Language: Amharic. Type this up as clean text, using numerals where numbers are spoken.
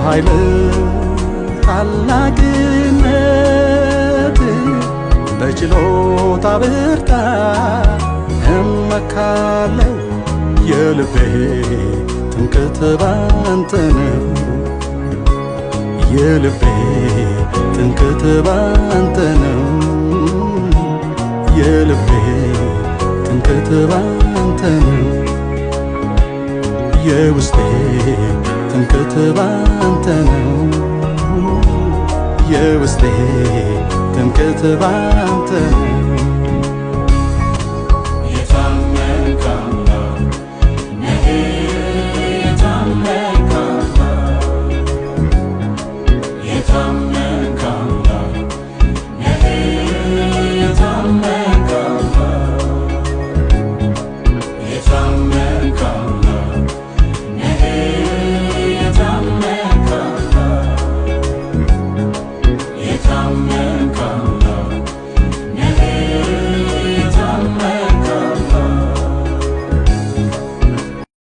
በኃይል ታላቅነት በችሎታ ብርታት እመካለሁ የልቤ ትምክህት ባንተ ነው የልቤ ትምክህት ባንተ ነው የልቤ ትምክህት ባንተ ነው የውስጤ ትምክህት ባንተ ነው የውስጤ ትምክህት ባንተ ነው